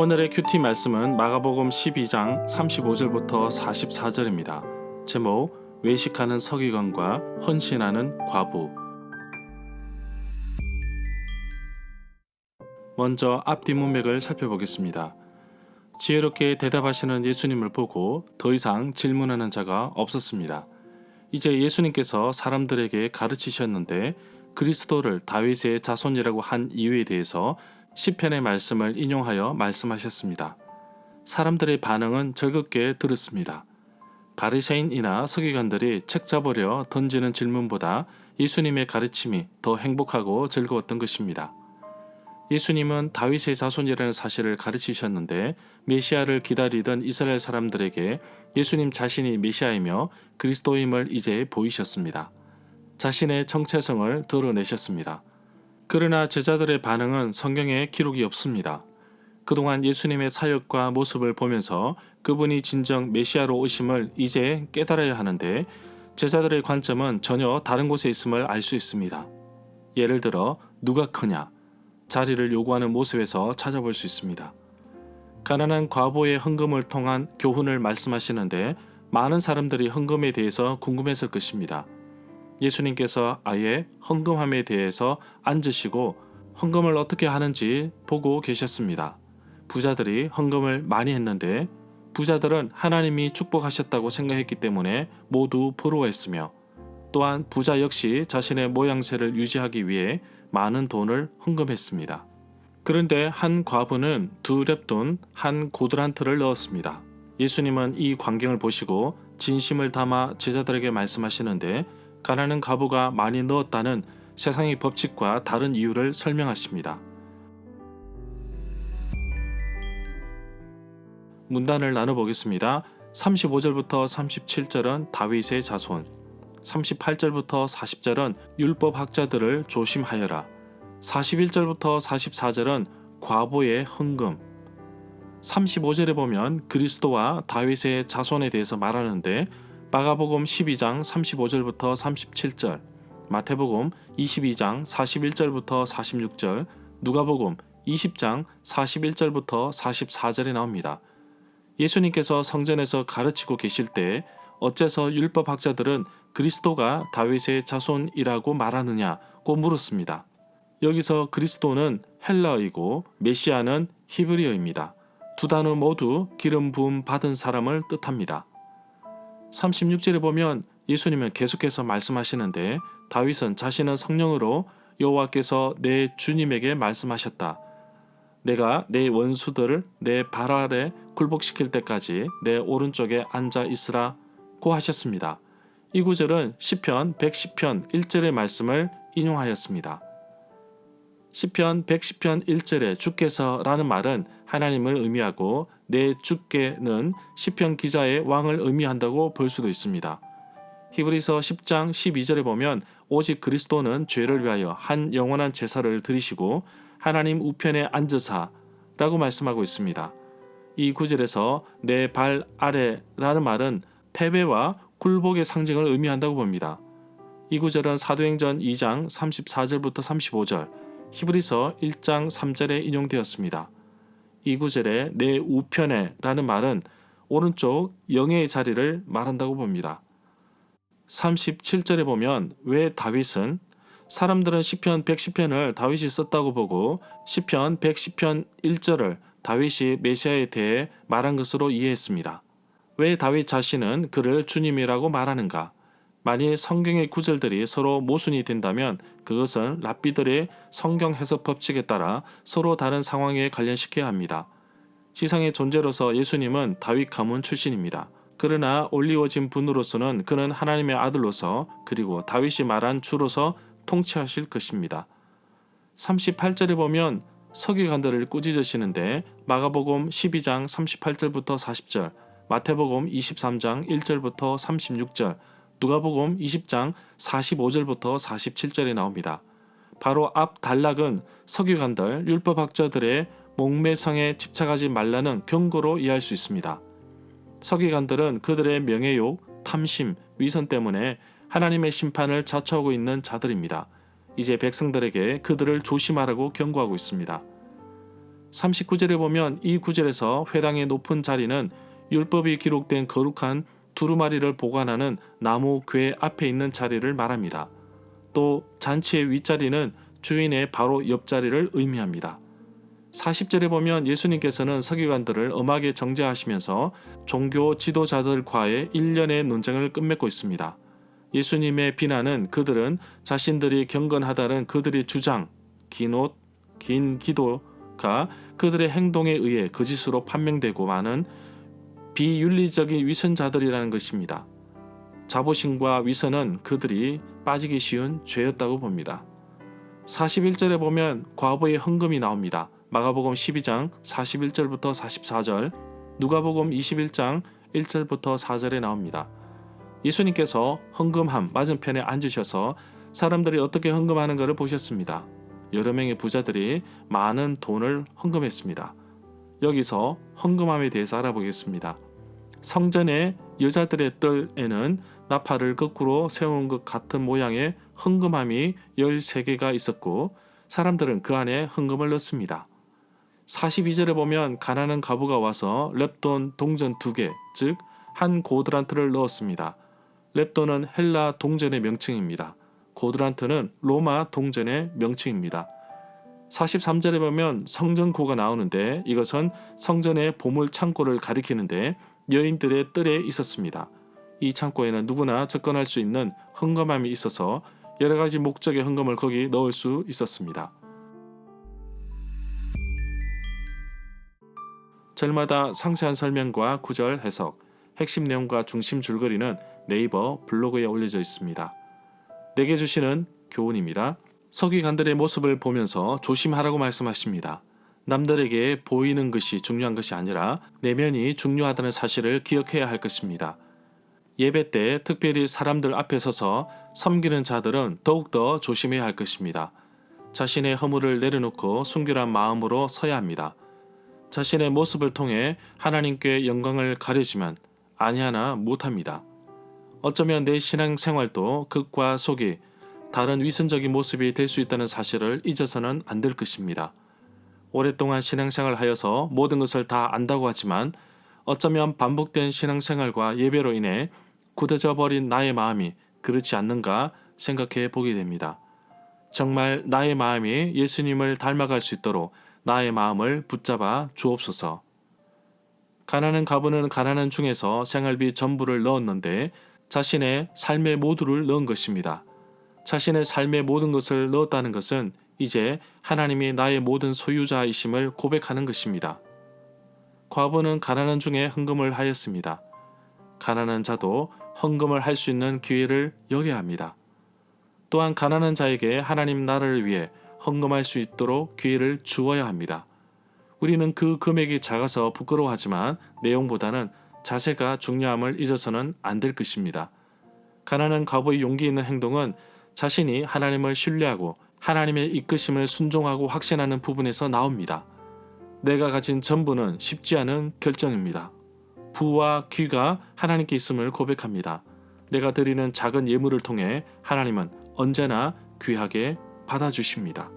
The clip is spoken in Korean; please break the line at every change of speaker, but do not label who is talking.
오늘의 큐티 말씀은 마가복음 12장 35절부터 44절입니다. 제목 외식하는 서기관과 헌신하는 과부. 먼저 앞뒤 문맥을 살펴보겠습니다. 지혜롭게 대답하시는 예수님을 보고 더 이상 질문하는 자가 없었습니다. 이제 예수님께서 사람들에게 가르치셨는데 그리스도를 다윗의 자손이라고 한 이유에 대해서 시편의 말씀을 인용하여 말씀하셨습니다. 사람들의 반응은 즐겁게 들었습니다. 바리새인이나 서기관들이 책 잡으려 던지는 질문보다 예수님의 가르침이 더 행복하고 즐거웠던 것입니다. 예수님은 다윗의 자손이라는 사실을 가르치셨는데 메시아를 기다리던 이스라엘 사람들에게 예수님 자신이 메시아이며 그리스도임을 이제 보이셨습니다. 자신의 정체성을 드러내셨습니다. 그러나 제자들의 반응은 성경에 기록이 없습니다. 그동안 예수님의 사역과 모습을 보면서 그분이 진정 메시아로 오심을 이제 깨달아야 하는데 제자들의 관점은 전혀 다른 곳에 있음을 알 수 있습니다. 예를 들어 누가 크냐? 자리를 요구하는 모습에서 찾아볼 수 있습니다. 가난한 과부의 헌금을 통한 교훈을 말씀하시는데 많은 사람들이 헌금에 대해서 궁금했을 것입니다. 예수님께서 아예 헌금함에 대해서 앉으시고 헌금을 어떻게 하는지 보고 계셨습니다. 부자들이 헌금을 많이 했는데 부자들은 하나님이 축복하셨다고 생각했기 때문에 모두 부러워했으며 또한 부자 역시 자신의 모양새를 유지하기 위해 많은 돈을 헌금했습니다. 그런데 한 과부는 2렙돈 한 고드란트를 넣었습니다. 예수님은 이 광경을 보시고 진심을 담아 제자들에게 말씀하시는데 가난한 과부가 많이 넣었다는 세상의 법칙과 다른 이유를 설명하십니다. 문단을 나눠보겠습니다. 35절부터 37절은 다윗의 자손, 38절부터 40절은 율법학자들을 조심하여라, 41절부터 44절은 과부의 헌금, 35절에 보면 그리스도와 다윗의 자손에 대해서 말하는데 마가복음 12장 35절부터 37절, 마태복음 22장 41절부터 46절, 누가복음 20장 41절부터 44절에 나옵니다. 예수님께서 성전에서 가르치고 계실 때 어째서 율법학자들은 그리스도가 다윗의 자손이라고 말하느냐고 물었습니다. 여기서 그리스도는 헬라어이고 메시아는 히브리어입니다. 두 단어 모두 기름 부음 받은 사람을 뜻합니다. 36절에 보면 예수님은 계속해서 말씀하시는데 다윗은 자신은 성령으로 여호와께서 내 주님에게 말씀하셨다. 내가 내 원수들을 내 발 아래 굴복시킬 때까지 내 오른쪽에 앉아 있으라고 하셨습니다. 이 구절은 시편 110편 1절의 말씀을 인용하였습니다. 시편 110편 1절에 주께서 라는 말은 하나님을 의미하고 내 주께는 시편 기자의 왕을 의미한다고 볼 수도 있습니다. 히브리서 10장 12절에 보면 오직 그리스도는 죄를 위하여 한 영원한 제사를 드리시고 하나님 우편에 앉으사 라고 말씀하고 있습니다. 이 구절에서 내 발 아래라는 말은 패배와 굴복의 상징을 의미한다고 봅니다. 이 구절은 사도행전 2장 34절부터 35절, 히브리서 1장 3절에 인용되었습니다. 이 구절에 내 우편에 라는 말은 오른쪽 영예의 자리를 말한다고 봅니다. 37절에 보면 왜 다윗은 사람들은 시편 110편을 다윗이 썼다고 보고 시편 110편 1절을 다윗이 메시아에 대해 말한 것으로 이해했습니다. 왜 다윗 자신은 그를 주님이라고 말하는가? 만일 성경의 구절들이 서로 모순이 된다면 그것은 랍비들의 성경 해석 법칙에 따라 서로 다른 상황에 관련시켜야 합니다. 지상의 존재로서 예수님은 다윗 가문 출신입니다. 그러나 올리워진 분으로서는 그는 하나님의 아들로서 그리고 다윗이 말한 주로서 통치하실 것입니다. 38절에 보면 서기관들을 꾸짖으시는데 마가복음 12장 38절부터 40절, 마태복음 23장 1절부터 36절, 누가복음 20장 45절부터 47절에 나옵니다. 바로 앞 단락은 서기관들, 율법학자들의 목매성에 집착하지 말라는 경고로 이해할 수 있습니다. 서기관들은 그들의 명예욕, 탐심, 위선 때문에 하나님의 심판을 자초하고 있는 자들입니다. 이제 백성들에게 그들을 조심하라고 경고하고 있습니다. 39절에 보면 이 구절에서 회당의 높은 자리는 율법이 기록된 거룩한 두루마리를 보관하는 나무 궤 앞에 있는 자리를 말합니다. 또 잔치의 윗자리는 주인의 바로 옆자리를 의미합니다. 40절에 보면 예수님께서는 서기관들을 엄하게 정죄하시면서 종교 지도자들과의 일련의 논쟁을 끝맺고 있습니다. 예수님의 비난은 그들은 자신들이 경건하다는 그들의 주장, 긴 옷, 긴 기도가 그들의 행동에 의해 거짓으로 판명되고 많은 비윤리적인 위선자들이라는 것입니다. 자부심과 위선은 그들이 빠지기 쉬운 죄였다고 봅니다. 41절에 보면 과부의 헌금이 나옵니다. 마가복음 12장 41절부터 44절, 누가복음 21장 1절부터 4절에 나옵니다. 예수님께서 헌금함 맞은편에 앉으셔서 사람들이 어떻게 헌금하는 것을 보셨습니다. 여러 명의 부자들이 많은 돈을 헌금했습니다. 여기서 헌금함에 대해서 알아보겠습니다. 성전의 여자들의 뜰에는 나팔을 거꾸로 세운 것 같은 모양의 헌금함이 13개가 있었고 사람들은 그 안에 헌금을 넣습니다. 42절에 보면 가난한 과부가 와서 렙돈 동전 2개, 즉 한 고드란트를 넣었습니다. 렙돈은 헬라 동전의 명칭입니다. 고드란트는 로마 동전의 명칭입니다. 43절에 보면 성전고가 나오는데 이것은 성전의 보물 창고를 가리키는데 여인들의 뜰에 있었습니다. 이 창고에는 누구나 접근할 수 있는 헌금함이 있어서 여러 가지 목적의 헌금을 거기 넣을 수 있었습니다. 절마다 상세한 설명과 구절 해석, 핵심 내용과 중심 줄거리는 네이버 블로그에 올려져 있습니다. 내게 주시는 교훈입니다. 서기관들의 모습을 보면서 조심하라고 말씀하십니다. 남들에게 보이는 것이 중요한 것이 아니라 내면이 중요하다는 사실을 기억해야 할 것입니다. 예배 때 특별히 사람들 앞에 서서 섬기는 자들은 더욱더 조심해야 할 것입니다. 자신의 허물을 내려놓고 순결한 마음으로 서야 합니다. 자신의 모습을 통해 하나님께 영광을 가려지면 아니하나 못합니다. 어쩌면 내 신앙생활도 극과 속이 다른 위선적인 모습이 될 수 있다는 사실을 잊어서는 안 될 것입니다. 오랫동안 신앙생활을 하여서 모든 것을 다 안다고 하지만 어쩌면 반복된 신앙생활과 예배로 인해 굳어져 버린 나의 마음이 그렇지 않는가 생각해 보게 됩니다. 정말 나의 마음이 예수님을 닮아갈 수 있도록 나의 마음을 붙잡아 주옵소서. 가난한 과부는 가난한 중에서 생활비 전부를 넣었는데 자신의 삶의 모두를 넣은 것입니다. 자신의 삶의 모든 것을 넣었다는 것은 이제 하나님이 나의 모든 소유자이심을 고백하는 것입니다. 과부는 가난한 중에 헌금을 하였습니다. 가난한 자도 헌금을 할 수 있는 기회를 여겨야 합니다. 또한 가난한 자에게 하나님 나라를 위해 헌금할 수 있도록 기회를 주어야 합니다. 우리는 그 금액이 작아서 부끄러워하지만 내용보다는 자세가 중요함을 잊어서는 안 될 것입니다. 가난한 과부의 용기 있는 행동은 자신이 하나님을 신뢰하고 하나님의 이끄심을 순종하고 확신하는 부분에서 나옵니다. 내가 가진 전부는 쉽지 않은 결정입니다. 부와 귀가 하나님께 있음을 고백합니다. 내가 드리는 작은 예물을 통해 하나님은 언제나 귀하게 받아주십니다.